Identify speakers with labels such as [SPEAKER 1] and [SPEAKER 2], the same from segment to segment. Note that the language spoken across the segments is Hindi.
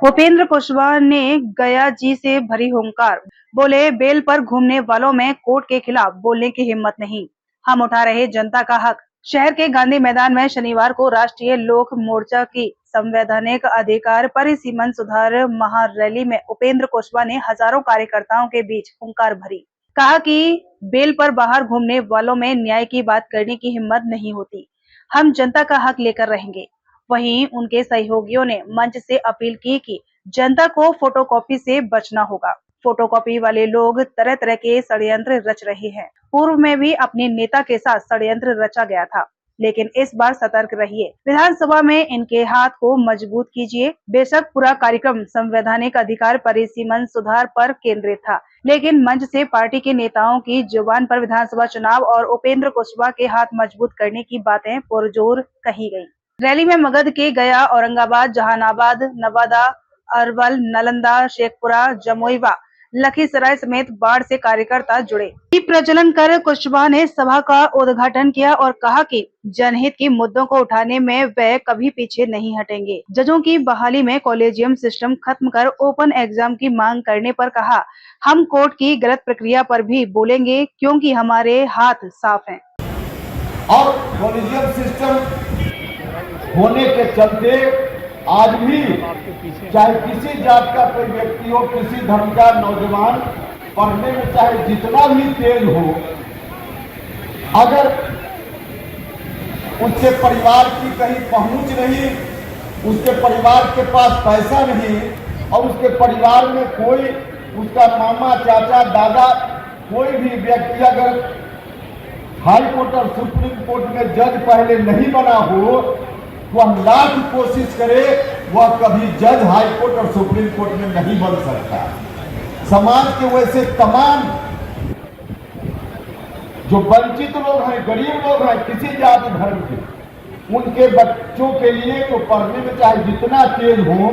[SPEAKER 1] उपेंद्र कुशवाहा ने गया जी से भरी हुंकार, बोले बेल पर घूमने वालों में कोर्ट के खिलाफ बोलने की हिम्मत नहीं, हम उठा रहे जनता का हक। शहर के गांधी मैदान में शनिवार को राष्ट्रीय लोक मोर्चा की संवैधानिक अधिकार परिसीमन सुधार महारैली में उपेंद्र कुशवाहा ने हजारों कार्यकर्ताओं के बीच हुंकार भरी। कहा कि बेल पर बाहर घूमने वालों में न्याय की बात करने की हिम्मत नहीं होती, हम जनता का हक लेकर रहेंगे। वहीं उनके सहयोगियों ने मंच से अपील की कि जनता को फोटोकॉपी से बचना होगा। फोटोकॉपी वाले लोग तरह तरह के षड्यंत्र रच रहे हैं। पूर्व में भी अपने नेता के साथ षड्यंत्र रचा गया था, लेकिन इस बार सतर्क रहिए। विधानसभा में इनके हाथ को मजबूत कीजिए। बेशक पूरा कार्यक्रम संवैधानिक अधिकार परिसीमन सुधार पर केंद्रित था, लेकिन मंच से पार्टी के नेताओं की जुबान पर विधानसभा चुनाव और उपेंद्र कुशवाहा के हाथ मजबूत करने की बातें पुरजोर कही गयी। रैली में मगध के गया, औरंगाबाद, जहानाबाद, नवादा, अरवल, नालंदा, शेखपुरा, जमुई व लखीसराय समेत बाढ़ से कार्यकर्ता जुड़े। दीप प्रज्वलन कर कुशवाहा ने सभा का उद्घाटन किया और कहा कि जनहित के मुद्दों को उठाने में वे कभी पीछे नहीं हटेंगे। जजों की बहाली में कॉलेजियम सिस्टम खत्म कर ओपन एग्जाम की मांग करने पर कहा, हम कोर्ट की गलत प्रक्रिया पर भी बोलेंगे क्योंकि हमारे हाथ साफ हैं।
[SPEAKER 2] और कॉलेजियम सिस्टम होने के चलते आज भी चाहे किसी जात का कोई व्यक्ति हो, किसी धर्म का नौजवान पढ़ने में चाहे जितना भी तेज हो, अगर उसके परिवार की कहीं पहुंच नहीं, उसके परिवार के पास पैसा नहीं और उसके परिवार में कोई उसका मामा, चाचा, दादा कोई भी व्यक्ति अगर हाई कोर्ट और सुप्रीम कोर्ट में जज पहले नहीं बना हो, वह लाख कोशिश करे वह कभी जज हाई कोर्ट और सुप्रीम कोर्ट में नहीं बन सकता। समाज के वैसे तमाम जो वंचित लोग हैं, गरीब लोग हैं, किसी जाति धर्म के, उनके बच्चों के लिए जो पढ़ने में चाहे जितना तेज हो,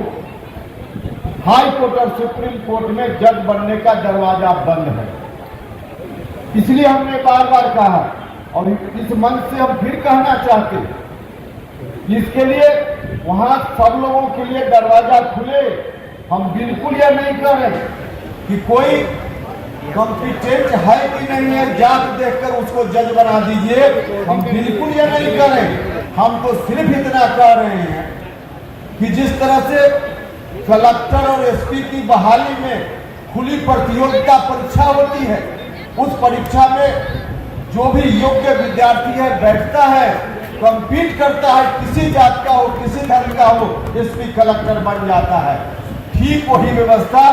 [SPEAKER 2] हाई कोर्ट और सुप्रीम कोर्ट में जज बनने का दरवाजा बंद है। इसलिए हमने बार बार कहा और इस मंच से हम फिर कहना चाहते हैं, इसके लिए वहां सब लोगों के लिए दरवाजा खुले। हम बिल्कुल यह नहीं कर रहे कि कोई कॉम्पिटेंट है कि नहीं है, जात देखकर उसको जज बना दीजिए, हम बिल्कुल यह नहीं कर रहे। हम तो सिर्फ इतना कह रहे हैं कि जिस तरह से कलेक्टर और एसपी की बहाली में खुली प्रतियोगिता परीक्षा होती है, उस परीक्षा में जो भी योग्य विद्यार्थी है बैठता है, कम्पीट करता है, किसी जात का हो, किसी धर्म का हो, एसपी कलेक्टर बन जाता है। ठीक वही व्यवस्था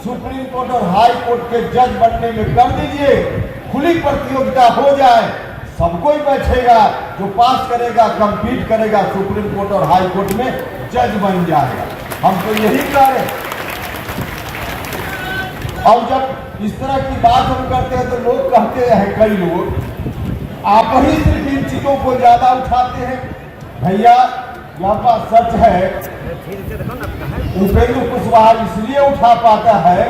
[SPEAKER 2] सुप्रीम कोर्ट और हाई कोर्ट के जज बनने में कर दीजिए। खुली प्रतियोगिता हो जाए, सबको ही बैठेगा, जो पास करेगा, कम्पीट करेगा, सुप्रीम कोर्ट और हाई कोर्ट में जज बन जाएगा। हम तो यही कह रहे हैं। और जब इस तरह की बात हम करते हैं तो लोग कहते हैं, कई लोग आप ही सिर्फ इन चीजों को ज्यादा उठाते हैं। भैया यह बात सच है, उपेंद्र कुशवाहा इसलिए उठा पाता है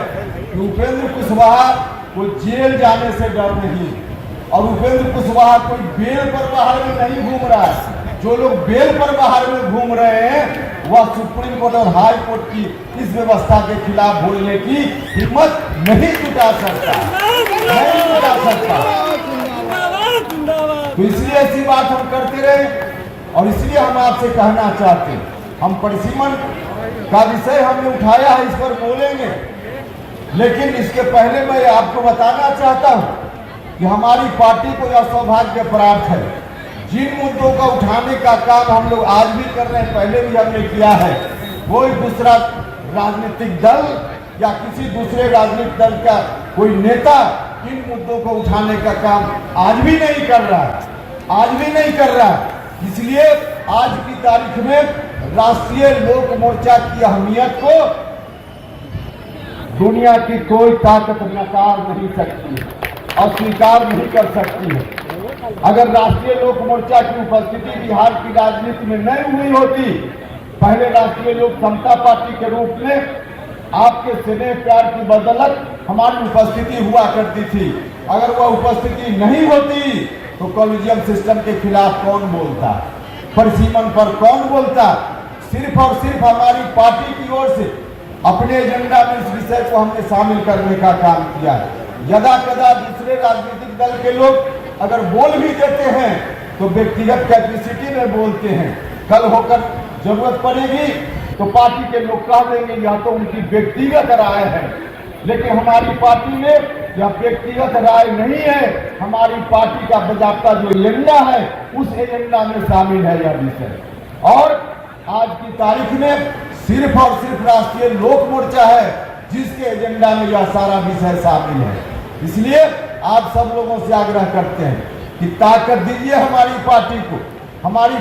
[SPEAKER 2] कि उपेंद्र कुशवाहा को जेल जाने से डर नहीं, और उपेंद्र कुशवाहा कोई बेल पर बाहर में नहीं घूम रहा है। जो लोग बेल पर बाहर में घूम रहे हैं वह सुप्रीम कोर्ट और हाई कोर्ट की इस व्यवस्था के खिलाफ बोलने की हिम्मत नहीं जुटा सकता, नहीं जुटा सकता। तो इसलिए ऐसी बात हम करते रहे और इसलिए हम आपसे कहना चाहते हैं, हम परिसीमन का विषय हमने उठाया है, इस पर बोलेंगे, लेकिन इसके पहले मैं आपको बताना चाहता हूं कि हमारी पार्टी को यह सौभाग्य प्राप्त है, जिन मुद्दों का उठाने का काम हम लोग आज भी कर रहे हैं, पहले भी हमने किया है। कोई दूसरा राजनीतिक दल या किसी दूसरे राजनीतिक दल का कोई नेता इन मुद्दों को उठाने का काम आज भी नहीं कर रहा है, आज भी नहीं कर रहा है। इसलिए आज की तारीख में राष्ट्रीय लोक मोर्चा की अहमियत को दुनिया की कोई ताकत नकार नहीं सकती, अस्वीकार नहीं कर सकती है। अगर राष्ट्रीय लोक मोर्चा की उपस्थिति बिहार की राजनीति में नहीं हुई होती, पहले राष्ट्रीय लोक समता पार्टी के रूप में आपके स्नेह प्यार की बदौलत हमारी उपस्थिति हुआ करती थी। अगर वह उपस्थिति नहीं होती तो कॉलेजियम सिस्टम के खिलाफ कौन बोलता, परिसीमन पर कौन बोलता, सिर्फ और सिर्फ हमारी पार्टी की ओर से अपने एजेंडा में इस विषय को हमने शामिल करने का काम किया है। यदा कदा दूसरे राजनीतिक दल के लोग अगर बोल भी देते हैं तो व्यक्तिगत कैपेसिटी में बोलते हैं। कल होकर जरूरत पड़ेगी तो पार्टी के लोग कह देंगे यह तो उनकी व्यक्तिगत राय है, लेकिन हमारी पार्टी में यह व्यक्तिगत राय नहीं है। हमारी पार्टी का बाकायदा जो एजेंडा है उस एजेंडा में शामिल है यह विषय। और आज की तारीख में सिर्फ और सिर्फ राष्ट्रीय लोक मोर्चा है जिसके एजेंडा में यह सारा विषय शामिल है। इसलिए आप सब लोगों से आग्रह करते हैं कि ताकत दीजिए हमारी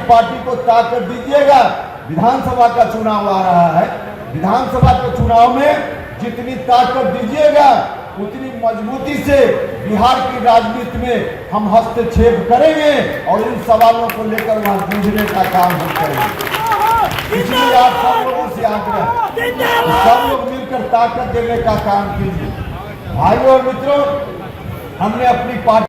[SPEAKER 2] पार्टी को ताकत दीजिएगा। विधानसभा का चुनाव आ रहा है, विधानसभा के चुनाव में जितनी ताकत दीजिएगा उतनी मजबूती से बिहार की राजनीति में हम हस्तक्षेप करेंगे और इन सवालों को लेकर वहां जूझने का काम हम करेंगे। इसलिए आप सब लोगों से आग्रह है सब लोग मिलकर ताकत देने का काम कीजिए। भाइयों और मित्रों, हमने अपनी पार्टी